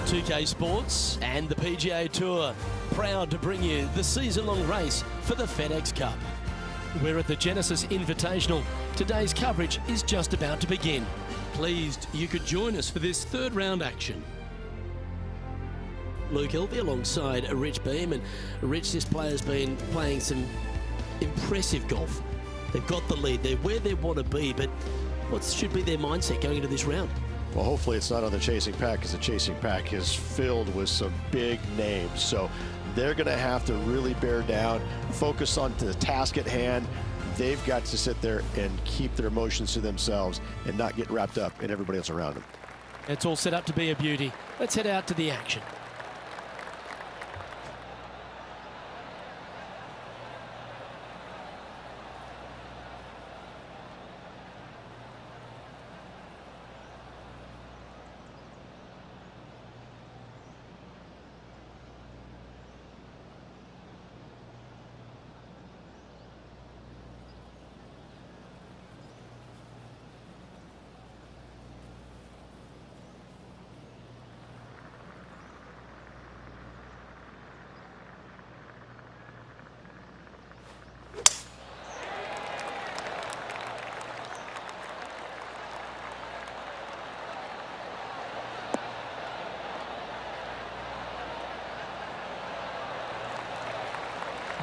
2K Sports and the PGA Tour, proud to bring you the season-long race for the FedEx Cup. We're at the Genesis Invitational. Today's coverage is just about to begin. Pleased you could join us for this third round action. Luke Elvey alongside Rich Beam, and Rich, this player's been playing some impressive golf. They've got the lead, they're where they want to be, but what should be their mindset going into this round? Well, hopefully it's not on the chasing pack, because the chasing pack is filled with some big names. So they're going to have to really bear down, focus on the task at hand. They've got to sit there and keep their emotions to themselves and not get wrapped up in everybody else around them. It's all set up to be a beauty. Let's head out to the action.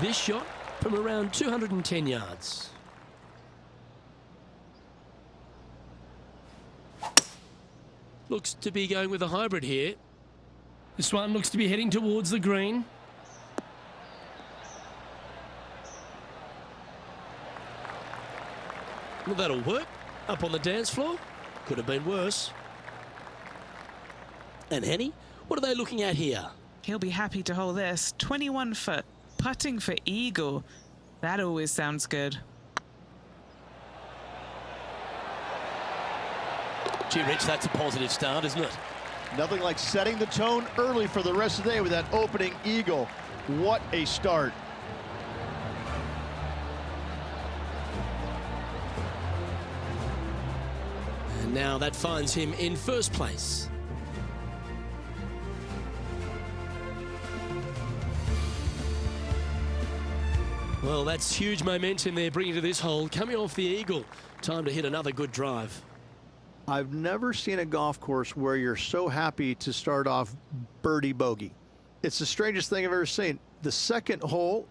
This shot from around 210 yards. Looks to be going with a hybrid here. This one looks to be heading towards the green. Well, that'll work. Up on the dance floor. Could have been worse. And Henny, what are they looking at here? He'll be happy to hold this. 21 foot. Putting for eagle. That always sounds good. Gee, Rich, that's a positive start, isn't it? Nothing like setting the tone early for the rest of the day with that opening eagle. What a start. And now that finds him in first place. Well, that's huge momentum they're bringing to this hole. Coming off the eagle. Time to hit another good drive. I've never seen a golf course where you're so happy to start off birdie bogey. It's the strangest thing I've ever seen. The second hole,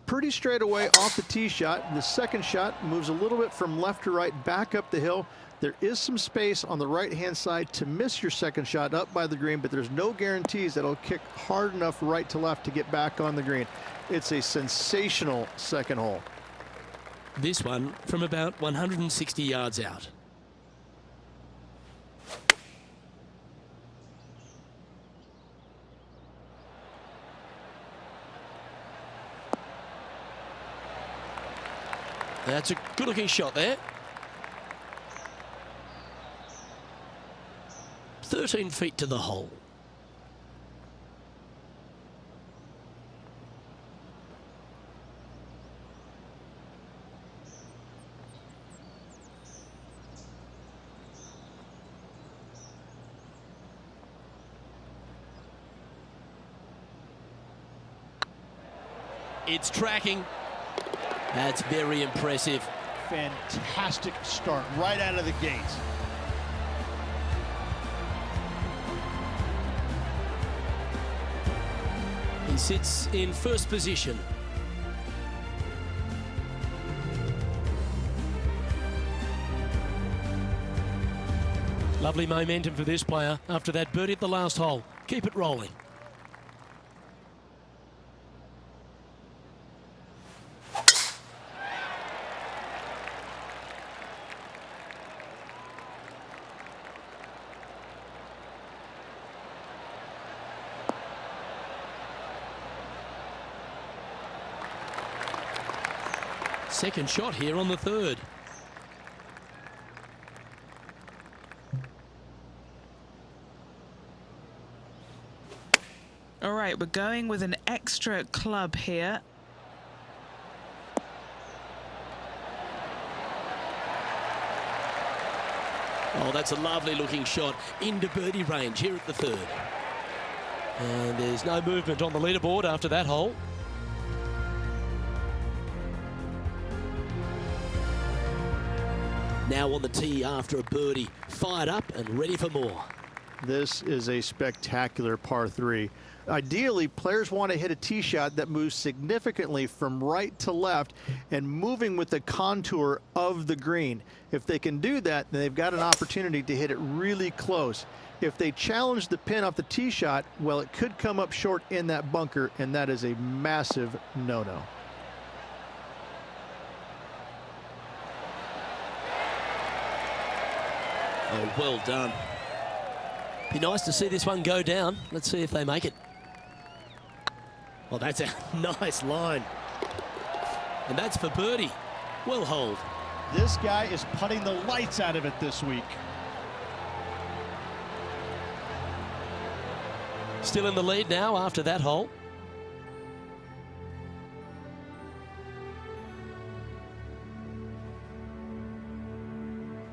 pretty straight away off the tee shot. The second shot moves a little bit from left to right, back up the hill. There is some space on the right-hand side to miss your second shot up by the green, but there's no guarantees that it'll kick hard enough right to left to get back on the green. It's a sensational second hole. This one from about 160 yards out. That's a good-looking shot there. 13 feet to the hole. It's tracking. That's very impressive. Fantastic start right out of the gates. He sits in first position. Lovely momentum for this player after that birdie at the last hole. Keep it rolling. Second shot here on the third. All right, we're going with an extra club here. Oh, that's a lovely looking shot into birdie range here at the third. And there's no movement on the leaderboard after that hole. Now on the tee after a birdie, fired up and ready for more. This is a spectacular par 3. Ideally, players want to hit a tee shot that moves significantly from right to left and moving with the contour of the green. If they can do that, then they've got an opportunity to hit it really close. If they challenge the pin off the tee shot, well, it could come up short in that bunker, and that is a massive no-no. Oh, well done. Be nice to see this one go down. Let's see if they make it. Well, that's a nice line. And that's for birdie. Well holed. This guy is putting the lights out of it this week. Still in the lead now after that hole.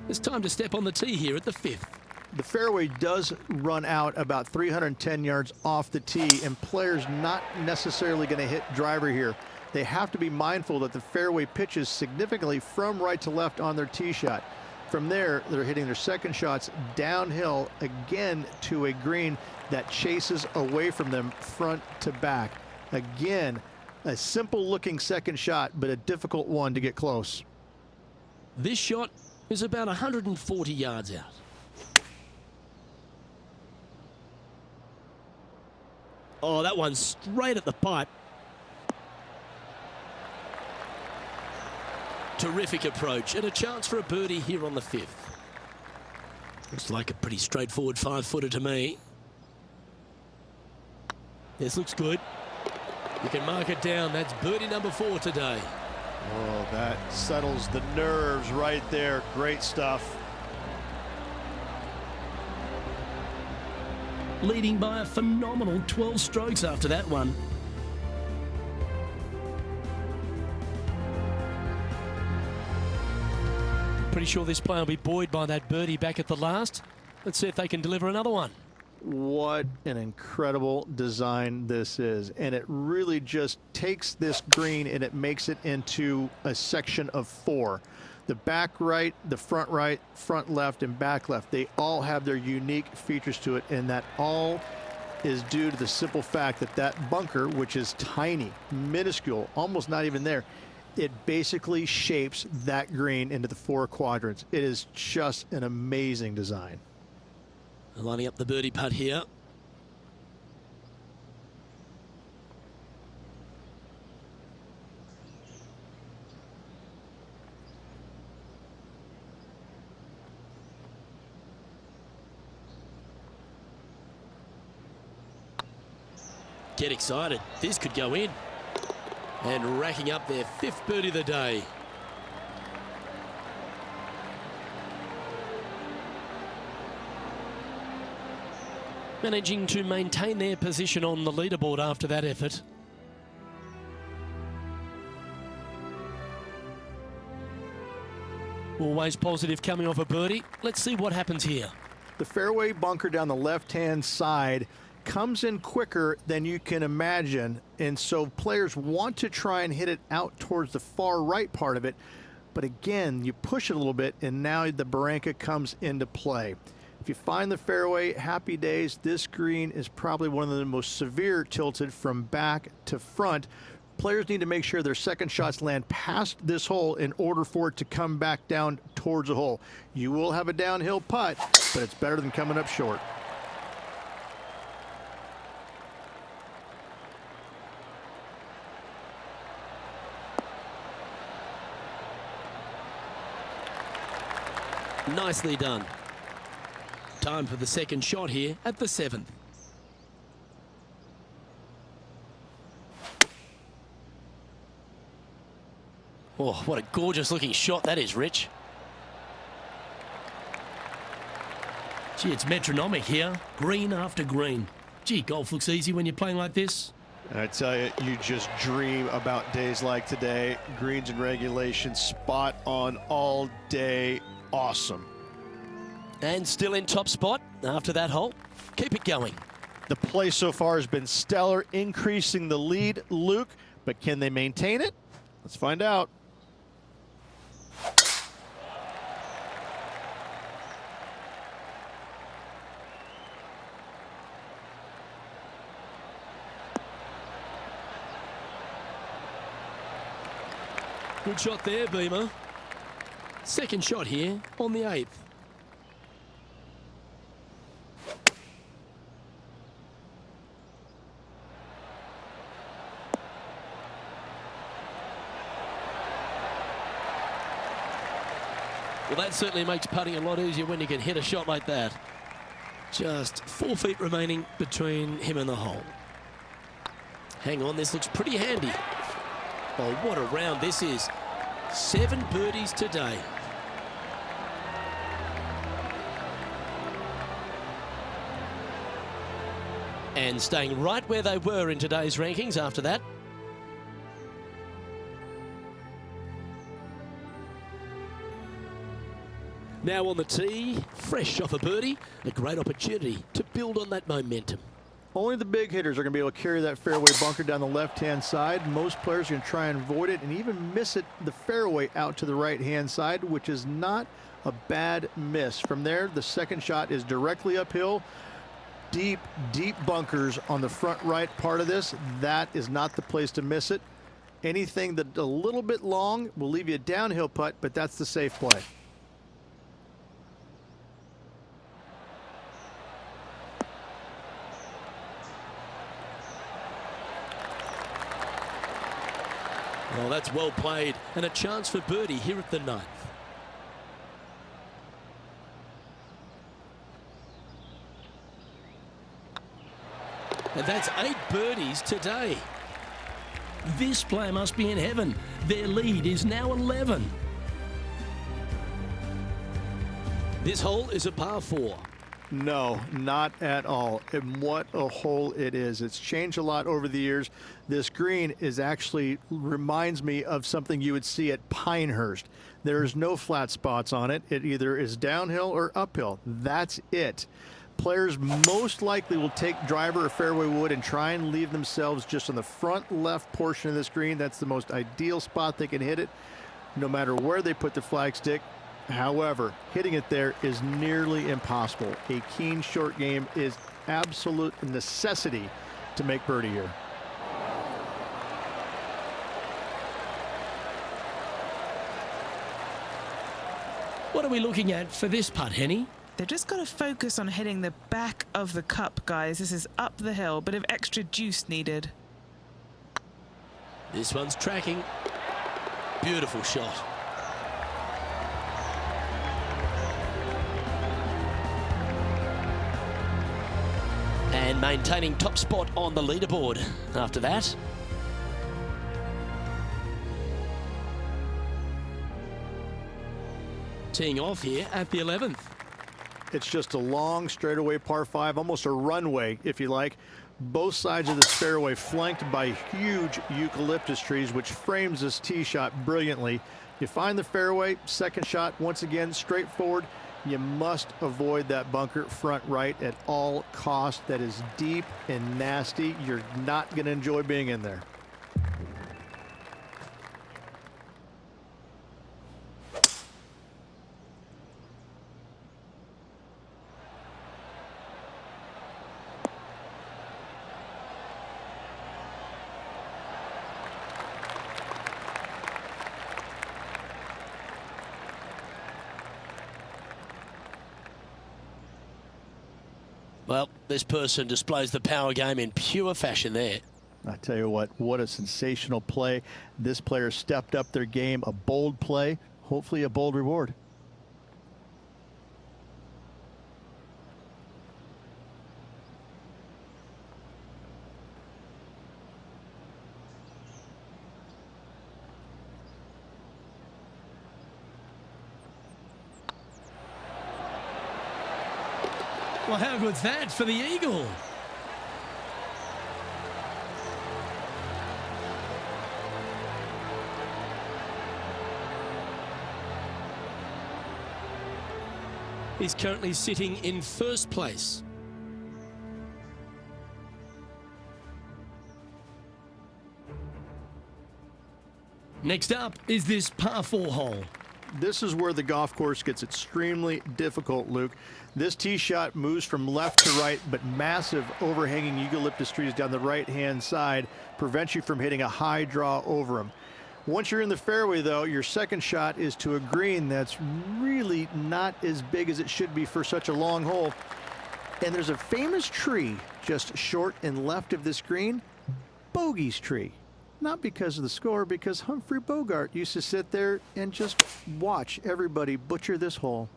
It's time to step on the tee here at the 5th. The fairway does run out about 310 yards off the tee, and players not necessarily going to hit driver here. They have to be mindful that the fairway pitches significantly from right to left on their tee shot. From there, they're hitting their second shots downhill again to a green that chases away from them front to back. Again, a simple looking second shot, but a difficult one to get close. This shot is about 140 yards out. Oh, that one's straight at the pipe. Terrific approach and a chance for a birdie here on the 5th. Looks like a pretty straightforward 5-footer to me. This looks good. You can mark it down. That's birdie number 4 today. Oh, that settles the nerves right there. Great stuff. Leading by a phenomenal 12 strokes after that one. Pretty sure this player will be buoyed by that birdie back at the last. Let's see if they can deliver another one. What an incredible design this is. And it really just takes this green and it makes it into a section of 4. The back right, the front right, front left, and back left, they all have their unique features to it, and that all is due to the simple fact that that bunker, which is tiny, minuscule, almost not even there, it basically shapes that green into the 4 quadrants. It is just an amazing design. Lining up the birdie putt here. Get excited. This could go in. And racking up their 5th birdie of the day. Managing to maintain their position on the leaderboard after that effort. Always positive coming off a birdie. Let's see what happens here. The fairway bunker down the left-hand side comes in quicker than you can imagine, and so players want to try and hit it out towards the far right part of it, but again, you push it a little bit and now the barranca comes into play. If you find the fairway, happy days. This green is probably one of the most severe tilted from back to front. Players need to make sure their second shots land past this hole in order for it to come back down towards the hole. You will have a downhill putt, but it's better than coming up short. Nicely done. Time for the second shot here at the 7th. Oh, what a gorgeous looking shot that is, Rich. Gee, it's metronomic here. Green after green. Gee, golf looks easy when you're playing like this. I tell you, you just dream about days like today. Greens and regulation, spot on all day. Awesome. And still in top spot after that hole. Keep it going. The play so far has been stellar, increasing the lead, Luke, but can they maintain it? Let's find out. Good shot there, Beamer. Second shot here on the 8th. Well, that certainly makes putting a lot easier when you can hit a shot like that. Just 4 feet remaining between him and the hole. Hang on, this looks pretty handy. Oh, what a round this is. 7 birdies today. And staying right where they were in today's rankings after that. Now on the tee, fresh off a birdie, a great opportunity to build on that momentum. Only the big hitters are going to be able to carry that fairway bunker down the left-hand side. Most players are going to try and avoid it and even miss it the fairway out to the right-hand side, which is not a bad miss. From there, the second shot is directly uphill. Deep, deep bunkers on the front right part of this. That is not the place to miss it. Anything that a little bit long will leave you a downhill putt, but that's the safe play. Well, that's well played, and a chance for birdie here at the 9th. And that's 8 birdies today. This player must be in heaven. Their lead is now 11. This hole is a par 4. No, not at all. And what a hole it is. It's changed a lot over the years. This green is actually reminds me of something you would see at Pinehurst. There's no flat spots on it. It either is downhill or uphill. That's it. Players most likely will take driver or fairway wood and try and leave themselves just on the front left portion of this green. That's the most ideal spot they can hit it, no matter where they put the flagstick. However, hitting it there is nearly impossible. A keen short game is absolute necessity to make birdie here. What are we looking at for this putt, Henny? They've just got to focus on hitting the back of the cup, guys. This is up the hill, bit of extra juice needed. This one's tracking. Beautiful shot. And maintaining top spot on the leaderboard after that. Teeing off here at the 11th. It's just a long straightaway par 5, almost a runway, if you like. Both sides of this fairway flanked by huge eucalyptus trees, which frames this tee shot brilliantly. You find the fairway, second shot, once again, straightforward. You must avoid that bunker front right at all costs. That is deep and nasty. You're not going to enjoy being in there. Well, this person displays the power game in pure fashion there. I tell you what a sensational play. This player stepped up their game, a bold play, hopefully a bold reward. Well, how good's that for the eagle? He's currently sitting in first place. Next up is this par 4 hole. This is where the golf course gets extremely difficult, Luke. This tee shot moves from left to right, but massive overhanging eucalyptus trees down the right-hand side prevent you from hitting a high draw over them. Once you're in the fairway, though, your second shot is to a green that's really not as big as it should be for such a long hole. And there's a famous tree just short and left of this green, Bogey's tree. Not because of the score, because Humphrey Bogart used to sit there and just watch everybody butcher this hole.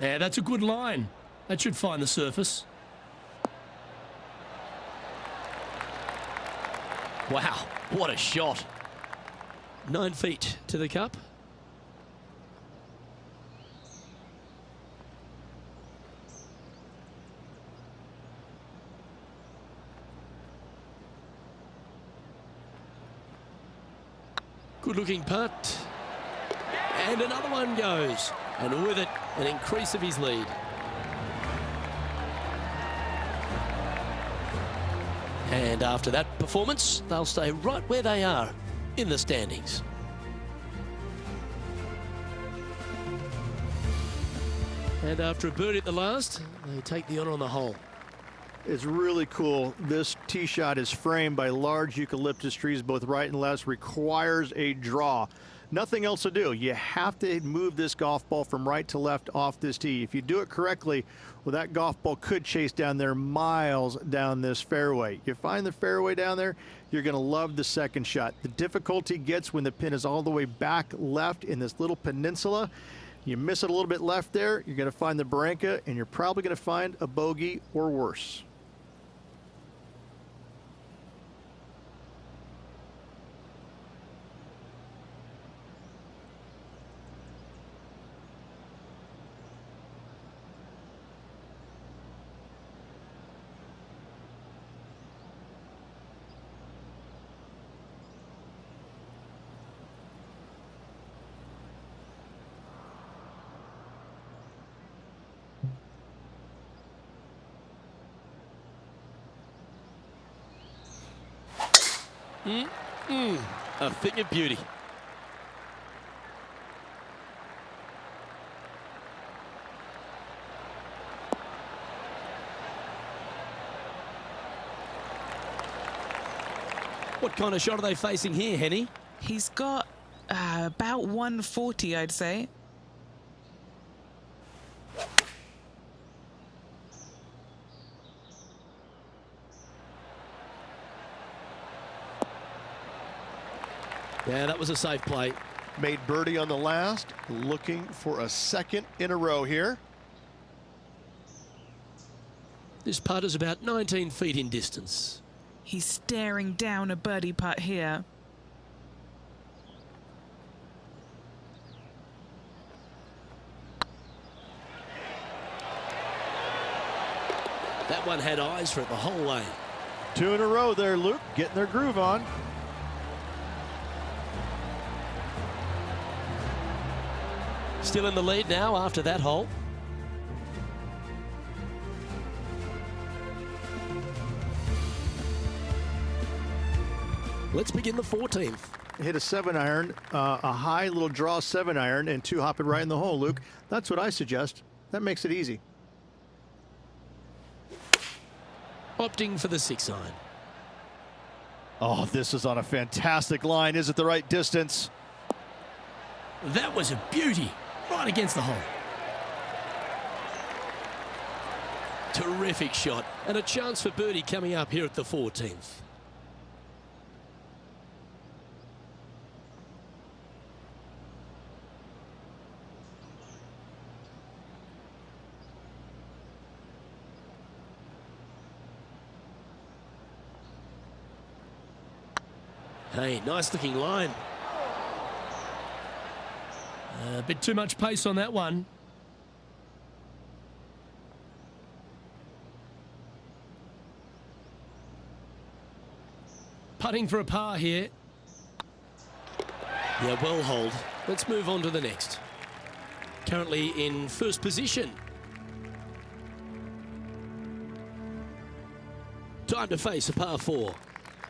Yeah, that's a good line. That should find the surface. Wow, what a shot. 9 feet to the cup. Good looking putt. And another one goes. And with it, an increase of his lead. And after that performance, they'll stay right where they are in the standings. And after a birdie at the last, they take the honour on the hole. It's really cool. This tee shot is framed by large eucalyptus trees, both right and left, requires a draw. Nothing else to do. You have to move this golf ball from right to left off this tee. If you do it correctly, well, that golf ball could chase down there miles down this fairway. You find the fairway down there, you're going to love the second shot. The difficulty gets when the pin is all the way back left in this little peninsula. You miss it a little bit left there, you're going to find the barranca, and you're probably going to find a bogey or worse. A thing of beauty. What kind of shot are they facing here, Henny? He's got about 140, I'd say. Yeah, that was a safe play. Made birdie on the last, looking for a second in a row here. This putt is about 19 feet in distance. He's staring down a birdie putt here. That one had eyes for it the whole way. 2 in a row there, Luke, getting their groove on. Still in the lead now after that hole. Let's begin the 14th. Hit a 7-iron, a high little draw 7-iron, and 2 hop it right in the hole, Luke. That's what I suggest. That makes it easy. Opting for the 6-iron. Oh, this is on a fantastic line. Is it the right distance? That was a beauty. Right against the hole. Terrific shot. And a chance for birdie coming up here at the 14th. Hey, nice looking line. A bit too much pace on that one. Putting for a par here. Yeah, well holed. Let's move on to the next. Currently in first position. Time to face a par 4.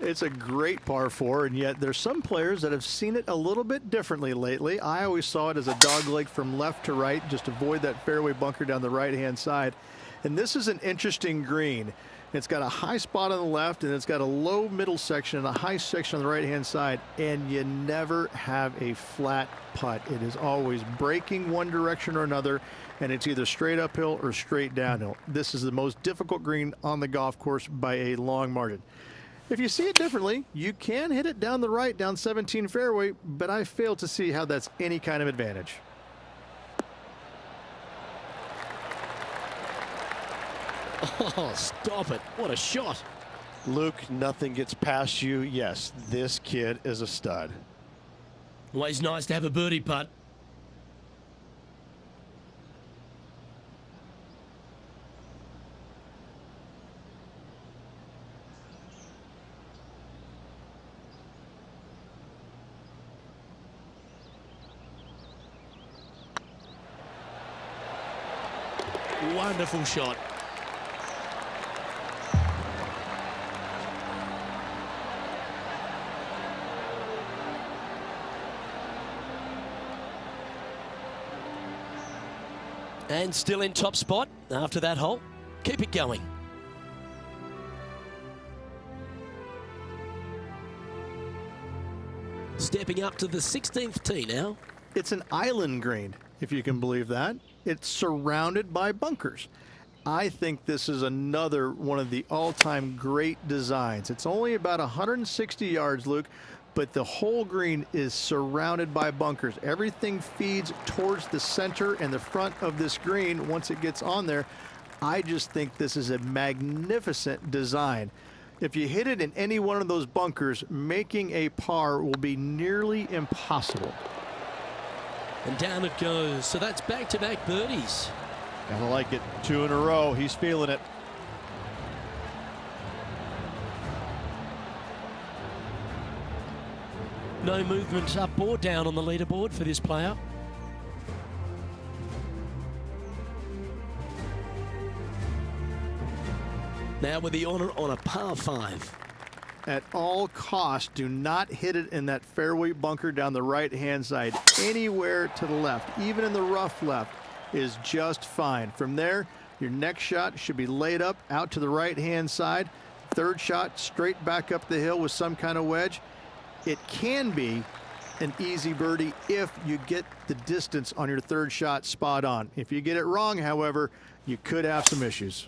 It's a great par 4, and yet there's some players that have seen it a little bit differently lately. I always saw it as a dogleg from left to right, just avoid that fairway bunker down the right-hand side. And this is an interesting green. It's got a high spot on the left, and it's got a low middle section and a high section on the right-hand side, and you never have a flat putt. It is always breaking one direction or another, and it's either straight uphill or straight downhill. This is the most difficult green on the golf course by a long margin. If you see it differently, you can hit it down the right, down 17 fairway, but I fail to see how that's any kind of advantage. Oh, stop it. What a shot. Luke, nothing gets past you. Yes, this kid is a stud. Always nice to have a birdie putt. Wonderful shot. And still in top spot after that hole. Keep it going. Stepping up to the 16th tee now. It's an island green, if you can believe that. It's surrounded by bunkers. I think this is another one of the all-time great designs. It's only about 160 yards, Luke, but the whole green is surrounded by bunkers. Everything feeds towards the center and the front of this green once it gets on there. I just think this is a magnificent design. If you hit it in any one of those bunkers, making a par will be nearly impossible. And down it goes. So that's back-to-back birdies. Gotta like it. 2 in a row. He's feeling it. No movement up or down on the leaderboard for this player. Now with the honor on a par 5. At all costs, do not hit it in that fairway bunker down the right-hand side. Anywhere to the left, even in the rough left, is just fine. From there, your next shot should be laid up out to the right-hand side. Third shot, straight back up the hill with some kind of wedge. It can be an easy birdie if you get the distance on your third shot spot on. If you get it wrong, however, you could have some issues.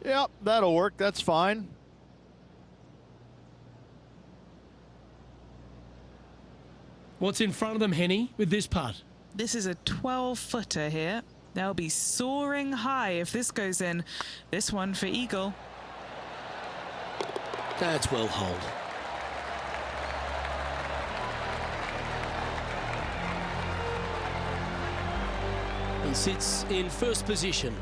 Yep, that'll work. That's fine. What's in front of them, Henny, with this putt? This is a 12-footer here. They'll be soaring high if this goes in. This one for eagle. That's well holed. He sits in first position.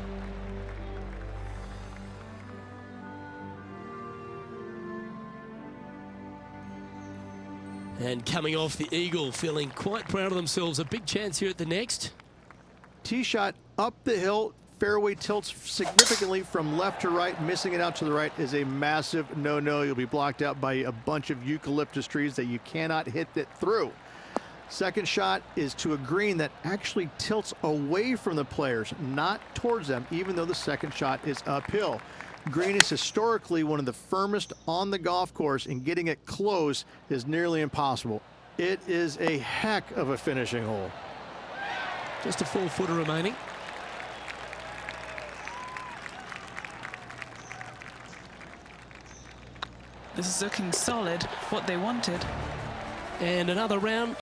And coming off the eagle, feeling quite proud of themselves. A big chance here at the next. Tee shot up the hill. Fairway tilts significantly from left to right. Missing it out to the right is a massive no-no. You'll be blocked out by a bunch of eucalyptus trees that you cannot hit it through. Second shot is to a green that actually tilts away from the players, not towards them, even though the second shot is uphill. Green is historically one of the firmest on the golf course, and getting it close is nearly impossible. It is a heck of a finishing hole. Just a 4-footer remaining. This is looking solid, what they wanted. And another round